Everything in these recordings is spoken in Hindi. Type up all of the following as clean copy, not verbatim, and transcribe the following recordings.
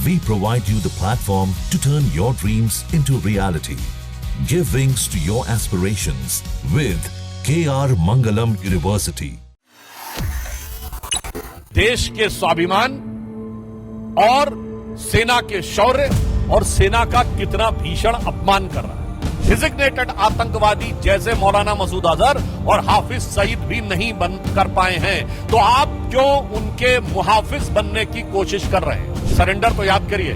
We provide you the platform to turn your dreams into reality. Give wings to your aspirations with KR Mangalam University. देश के स्वाभिमान और सेना के शौर्य और सेना का कितना भीषण अपमान कर रहा है। डिजिग्नेटेड आतंकवादी जैसे मौलाना मसूद अजहर और हाफिज सईद भी नहीं बन कर पाए हैं, तो आप क्यों उनके मुहाफिज बनने की कोशिश कर रहे हैं? सरेंडर तो याद करिए,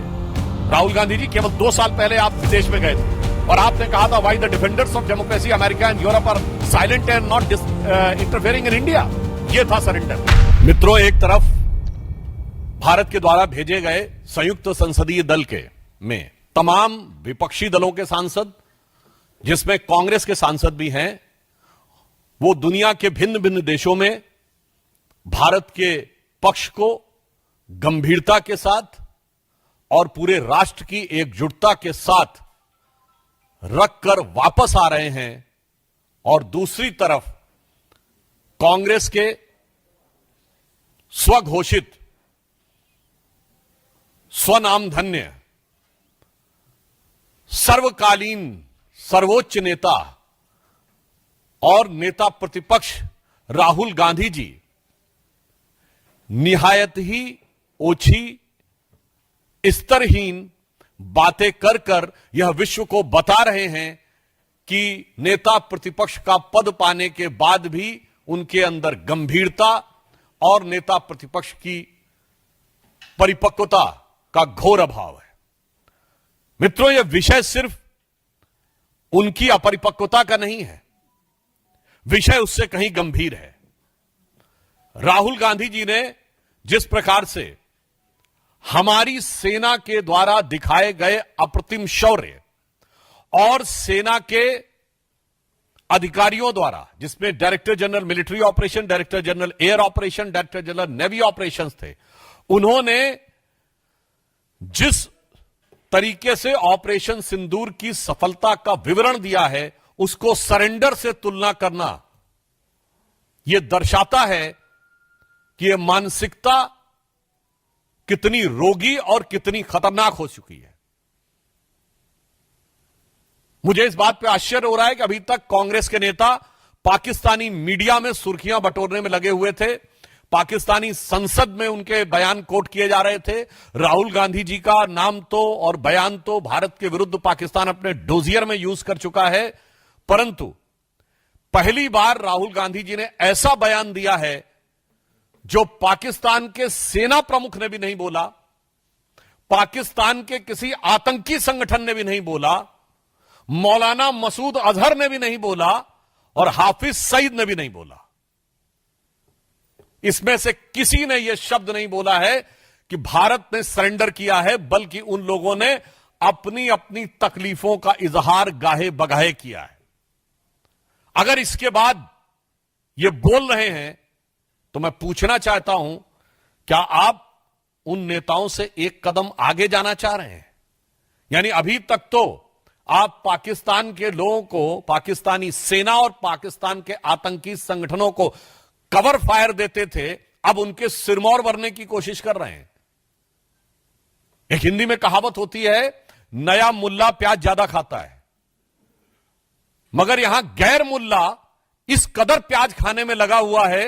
राहुल गांधी जी केवल 2 साल पहले आप विदेश में गए थे और आपने कहा था, why the defenders of democracy America and Europe are silent and not interfering in India. ये था सरेंडर। मित्रों, एक तरफ भारत के द्वारा भेजे गए संयुक्त संसदीय दल के में तमाम विपक्षी दलों के सांसद, जिसमें कांग्रेस के सांसद भी हैं, वो दुनिया के भिन्न भिन्न देशों में भारत के पक्ष को गंभीरता के साथ और पूरे राष्ट्र की एकजुटता के साथ रखकर वापस आ रहे हैं, और दूसरी तरफ कांग्रेस के स्वघोषित स्वनामधन्य सर्वकालीन सर्वोच्च नेता और नेता प्रतिपक्ष राहुल गांधी जी निहायत ही ओछी, स्तरहीन बातें कर कर यह विश्व को बता रहे हैं कि नेता प्रतिपक्ष का पद पाने के बाद भी उनके अंदर गंभीरता और नेता प्रतिपक्ष की परिपक्वता का घोर अभाव है। मित्रों, यह विषय सिर्फ उनकी अपरिपक्वता का नहीं है, विषय उससे कहीं गंभीर है। राहुल गांधी जी ने जिस प्रकार से हमारी सेना के द्वारा दिखाए गए अप्रतिम शौर्य और सेना के अधिकारियों द्वारा, जिसमें director general military operation, director general air operation, director general navy operations थे, उन्होंने जिस तरीके से ऑपरेशन सिंदूर की सफलता का विवरण दिया है, उसको सरेंडर से तुलना करना यह दर्शाता है कि यह मानसिकता कितनी रोगी और कितनी खतरनाक हो चुकी है। मुझे इस बात पे आश्चर्य हो रहा है कि अभी तक कांग्रेस के नेता पाकिस्तानी मीडिया में सुर्खियां बटोरने में लगे हुए थे, पाकिस्तानी संसद में उनके बयान कोट किए जा रहे थे। राहुल गांधी जी का नाम तो और बयान तो भारत के विरुद्ध पाकिस्तान अपने डोजियर में यूज कर चुका है, परंतु पहली बार राहुल गांधी जी ने ऐसा बयान दिया है जो पाकिस्तान के सेना प्रमुख ने भी नहीं बोला, पाकिस्तान के किसी आतंकी संगठन ने भी नहीं बोला, मौलाना मसूद अजहर ने भी नहीं बोला और हाफिज सईद ने भी नहीं बोला। इसमें से किसी ने यह शब्द नहीं बोला है कि भारत ने सरेंडर किया है, बल्कि उन लोगों ने अपनी अपनी तकलीफों का इजहार गाहे बगाहे किया है। अगर इसके बाद ये बोल रहे हैं तो मैं पूछना चाहता हूं, क्या आप उन नेताओं से एक कदम आगे जाना चाह रहे हैं? यानी अभी तक तो आप पाकिस्तान के लोगों को, पाकिस्तानी सेना और पाकिस्तान के आतंकी संगठनों को कवर फायर देते थे, अब उनके सिरमौर भरने की कोशिश कर रहे हैं। एक हिंदी में कहावत होती है, नया मुल्ला प्याज ज्यादा खाता है, मगर यहां गैर मुल्ला इस कदर प्याज खाने में लगा हुआ है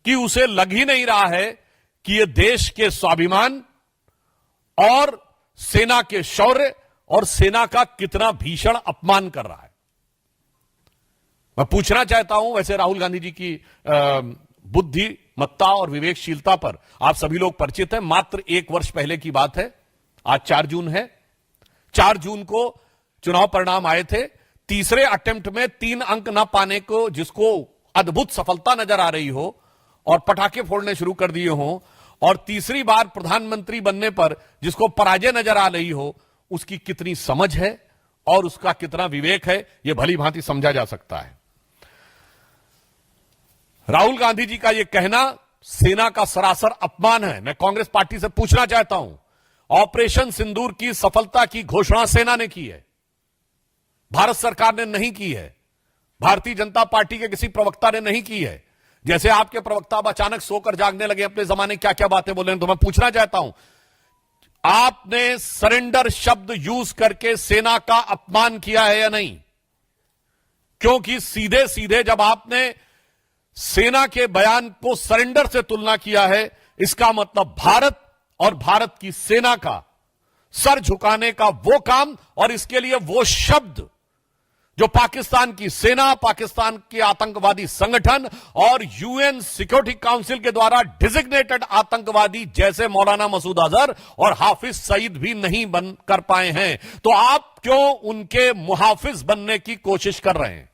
कि उसे लग ही नहीं रहा है कि यह देश के स्वाभिमान और सेना के शौर्य और सेना का कितना भीषण अपमान कर रहा है। मैं पूछना चाहता हूं, वैसे राहुल गांधी जी की बुद्धिमत्ता और विवेकशीलता पर आप सभी लोग परिचित हैं। मात्र 1 वर्ष पहले की बात है, आज 4 जून है। 4 जून को चुनाव परिणाम आए थे। तीसरे अटेम्प्ट में 3 अंक न पाने को, जिसको अद्भुत सफलता नजर आ रही हो और पटाखे फोड़ने शुरू कर दिए हो, और तीसरी बार प्रधानमंत्री बनने पर जिसको पराजय नजर आ रही हो, उसकी कितनी समझ है और उसका कितना विवेक है, यह भली भांति समझा जा सकता है। राहुल गांधी जी का यह कहना सेना का सरासर अपमान है। मैं कांग्रेस पार्टी से पूछना चाहता हूं, ऑपरेशन सिंदूर की सफलता की घोषणा सेना ने की है, भारत सरकार ने नहीं की है, भारतीय जनता पार्टी के किसी प्रवक्ता ने नहीं की है। जैसे आपके प्रवक्ता अब अचानक सोकर जागने लगे, अपने जमाने क्या क्या बातें बोल रहे हैं। तो मैं पूछना चाहता हूं, आपने सरेंडर शब्द यूज करके सेना का अपमान किया है या नहीं? क्योंकि सीधे सीधे जब आपने सेना के बयान को सरेंडर से तुलना किया है, इसका मतलब भारत और भारत की सेना का सर झुकाने का वो काम और इसके लिए वो शब्द जो पाकिस्तान की सेना, पाकिस्तान के आतंकवादी संगठन और यूएन सिक्योरिटी काउंसिल के द्वारा डिजिग्नेटेड आतंकवादी जैसे मौलाना मसूद अजहर और हाफिज सईद भी नहीं बन कर पाए हैं, तो आप क्यों उनके मुहाफिज बनने की कोशिश कर रहे हैं?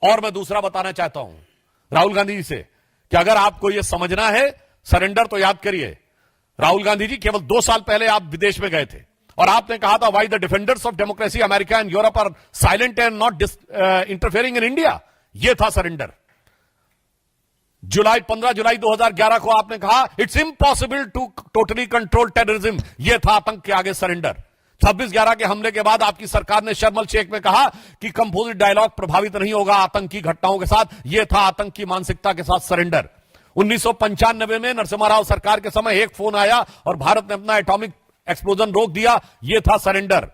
और मैं दूसरा बताना चाहता हूं राहुल गांधी जी से कि अगर आपको यह समझना है सरेंडर, तो याद करिए राहुल गांधी जी केवल 2 साल पहले आप विदेश में गए थे और आपने कहा था why the defenders of democracy America and Europe are silent and not interfering in India. यह था सरेंडर। 15 जुलाई 2011 को आपने कहा it's impossible to totally control terrorism. यह था आतंक के आगे सरेंडर। 26/11 के हमले के बाद आपकी सरकार ने शर्म शेख में कहा कि कंपोजिट डायलॉग प्रभावित नहीं होगा आतंकी घटनाओं के साथ। यह था आतंक की मानसिकता के साथ सरेंडर। 1995 में नरसिम्हा राव सरकार के समय एक फोन आया और भारत ने अपना एटॉमिक एक्सप्लोजन रोक दिया। यह था सरेंडर।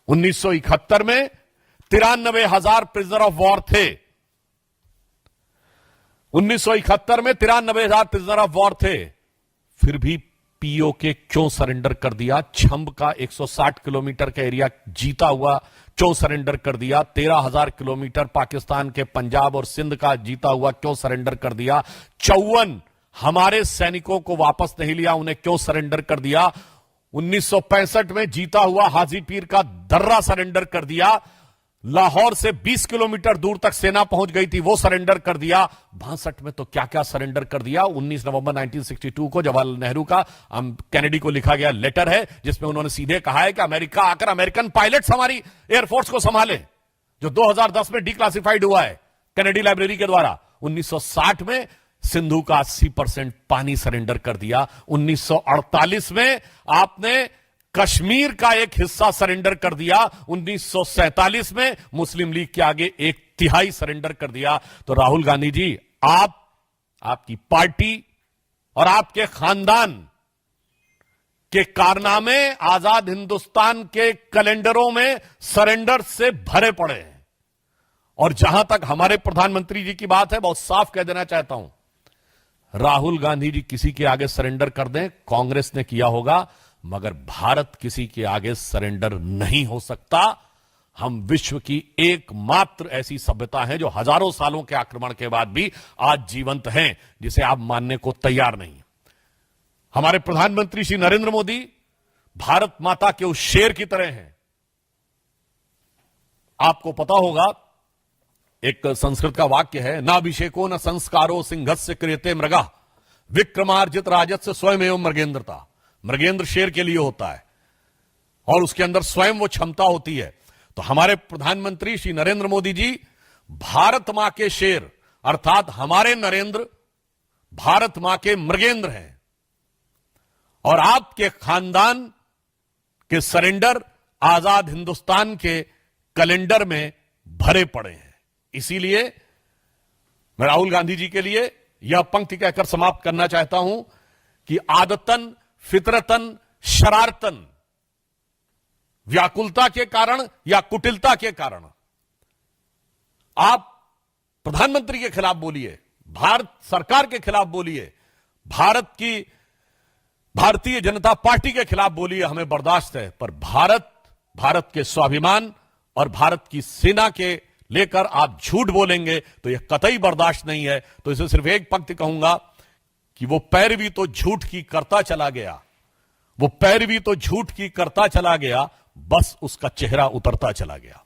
1971 में 93,000 प्रिजनर ऑफ वॉर थे। 1971 में 93,000 प्रिजनर ऑफ वॉर थे। फिर भी पीओके क्यों सरेंडर कर दिया? छंब का 160 किलोमीटर का एरिया जीता हुआ क्यों सरेंडर कर दिया? 13,000 किलोमीटर पाकिस्तान के पंजाब और सिंध का जीता हुआ क्यों सरेंडर कर दिया? 54 हमारे सैनिकों को वापस नहीं लिया, उन्हें क्यों सरेंडर कर दिया? 1965 में जीता हुआ हाजीपीर का दर्रा सरेंडर कर दिया। लाहौर से 20 किलोमीटर दूर तक सेना पहुंच गई थी, वो सरेंडर कर दिया। 62 में तो क्या क्या सरेंडर कर दिया। 19 नवंबर 1962 को जवाहरलाल नेहरू का कैनेडी को लिखा गया लेटर है जिसमें उन्होंने सीधे कहा है कि अमेरिका आकर अमेरिकन पायलट्स हमारी एयरफोर्स को संभाले, जो 2010 में डिक्लासिफाइड हुआ है कैनेडी लाइब्रेरी के द्वारा। 1960 में सिंधु का 80% पानी सरेंडर कर दिया। 1948 में आपने कश्मीर का एक हिस्सा सरेंडर कर दिया। 1947 में मुस्लिम लीग के आगे 1/3 सरेंडर कर दिया। तो राहुल गांधी जी, आपकी पार्टी और आपके खानदान के कारनामे आजाद हिंदुस्तान के कैलेंडरों में सरेंडर से भरे पड़े हैं। और जहां तक हमारे प्रधानमंत्री जी की बात है, बहुत साफ कह देना चाहता हूं, राहुल गांधी जी किसी के आगे सरेंडर कर दें, कांग्रेस ने किया होगा, मगर भारत किसी के आगे सरेंडर नहीं हो सकता। हम विश्व की एकमात्र ऐसी सभ्यता है जो हजारों सालों के आक्रमण के बाद भी आज जीवंत हैं, जिसे आप मानने को तैयार नहीं। हमारे प्रधानमंत्री श्री नरेंद्र मोदी भारत माता के उस शेर की तरह हैं। आपको पता होगा एक संस्कृत का वाक्य है, नाभिषेको न संस्कारो सिंहस्य क्रियते मृगा विक्रमार्जित राजस्य स्वयं मृगेंद्रता। मृगेंद्र शेर के लिए होता है और उसके अंदर स्वयं वो क्षमता होती है। तो हमारे प्रधानमंत्री श्री नरेंद्र मोदी जी भारत मां के शेर अर्थात हमारे नरेंद्र भारत मां के मृगेंद्र हैं। और आपके खानदान के सरेंडर आजाद हिंदुस्तान के कैलेंडर में भरे पड़े हैं। इसीलिए मैं राहुल गांधी जी के लिए यह पंक्ति कहकर समाप्त करना चाहता हूं कि आदतन, फितरतन, शरारतन, व्याकुलता के कारण या कुटिलता के कारण आप प्रधानमंत्री के खिलाफ बोलिए, भारत सरकार के खिलाफ बोलिए, भारतीय जनता पार्टी के खिलाफ बोलिए, हमें बर्दाश्त है। पर भारत के स्वाभिमान और भारत की सेना के लेकर आप झूठ बोलेंगे तो यह कतई बर्दाश्त नहीं है। तो इसे सिर्फ एक पंक्ति कहूंगा कि वो पैरवी तो झूठ की करता चला गया, वो पैरवी तो झूठ की करता चला गया, बस उसका चेहरा उतरता चला गया।